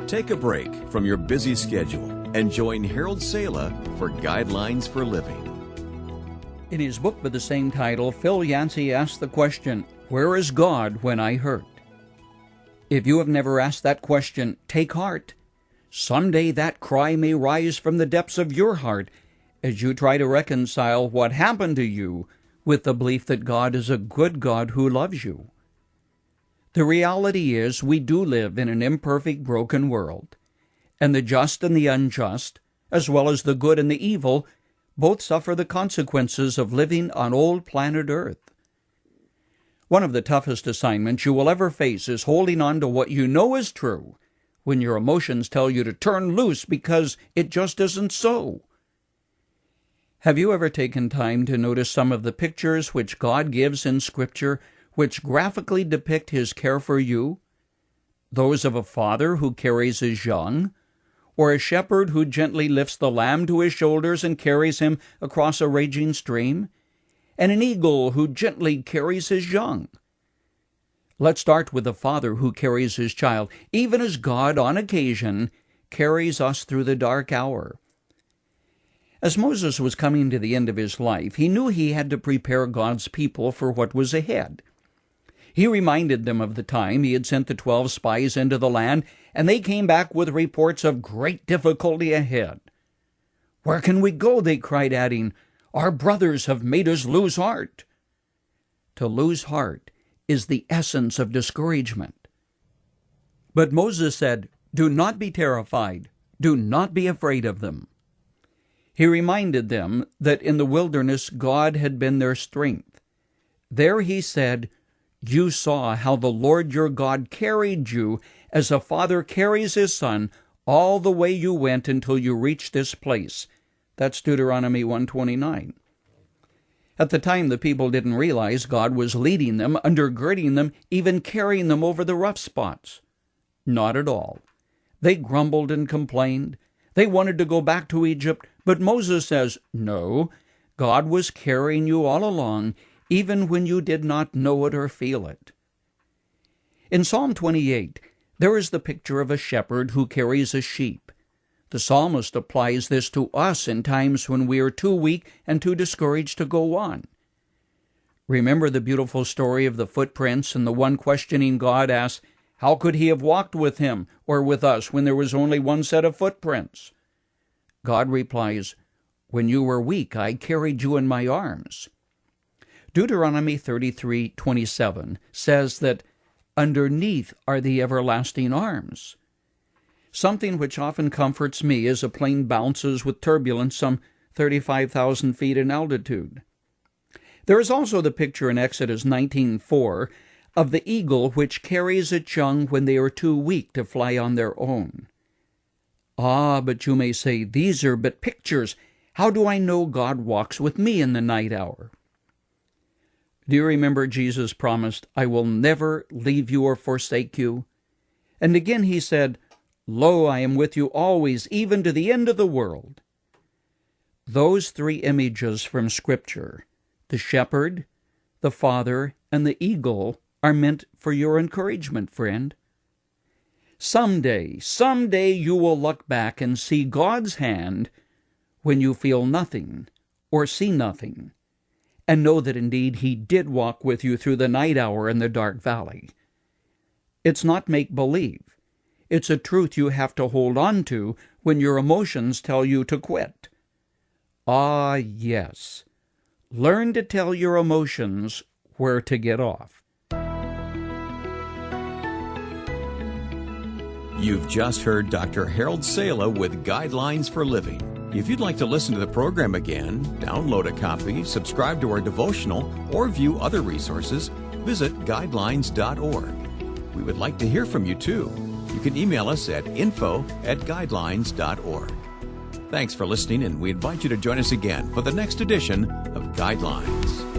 Take a break from your busy schedule and join Harold Sala for Guidelines for Living. In his book with the same title, Phil Yancey asked the question, "Where is God when I hurt?" If you have never asked that question, take heart. Someday that cry may rise from the depths of your heart as you try to reconcile what happened to you with the belief that God is a good God who loves you. The reality is we do live in an imperfect, broken world, and the just and the unjust, as well as the good and the evil, both suffer the consequences of living on old planet Earth. One of the toughest assignments you will ever face is holding on to what you know is true when your emotions tell you to turn loose because it just isn't so. Have you ever taken time to notice some of the pictures which God gives in Scripture which graphically depict His care for you? Those of a father who carries his young, or a shepherd who gently lifts the lamb to his shoulders and carries him across a raging stream, and an eagle who gently carries his young. Let's start with the father who carries his child, even as God, on occasion, carries us through the dark hour. As Moses was coming to the end of his life, he knew he had to prepare God's people for what was ahead. He reminded them of the time he had sent the 12 spies into the land, and they came back with reports of great difficulty ahead. "Where can we go?" they cried, adding, "Our brothers have made us lose heart." To lose heart is the essence of discouragement. But Moses said, "Do not be terrified. Do not be afraid of them." He reminded them that in the wilderness God had been their strength. There he said, "You saw how the Lord your God carried you as a father carries his son all the way you went until you reached this place." That's Deuteronomy 1:29. At the time, the people didn't realize God was leading them, undergirding them, even carrying them over the rough spots. Not at all. They grumbled and complained. They wanted to go back to Egypt, but Moses says, "No, God was carrying you all along, even when you did not know it or feel it." In Psalm 28, there is the picture of a shepherd who carries a sheep. The psalmist applies this to us in times when we are too weak and too discouraged to go on. Remember the beautiful story of the footprints, and the one questioning God asks, "How could he have walked with him or with us when there was only one set of footprints?" God replies, "When you were weak, I carried you in my arms." Deuteronomy 33:27 says that underneath are the everlasting arms. Something which often comforts me as a plane bounces with turbulence some 35,000 feet in altitude. There is also the picture in Exodus 19:4 of the eagle which carries its young when they are too weak to fly on their own. Ah, but you may say, these are but pictures. How do I know God walks with me in the night hour? Do you remember Jesus promised, "I will never leave you or forsake you"? And again he said, "Lo, I am with you always, even to the end of the world." Those three images from Scripture, the shepherd, the father, and the eagle, are meant for your encouragement, friend. Someday you will look back and see God's hand when you feel nothing or see nothing, and know that indeed He did walk with you through the night hour in the dark valley. It's not make-believe. It's a truth you have to hold on to when your emotions tell you to quit. Ah, yes. Learn to tell your emotions where to get off. You've just heard Dr. Harold Sala with Guidelines for Living. If you'd like to listen to the program again, download a copy, subscribe to our devotional, or view other resources, visit guidelines.org. We would like to hear from you, too. You can email us at info@guidelines.org. Thanks for listening, and we invite you to join us again for the next edition of Guidelines.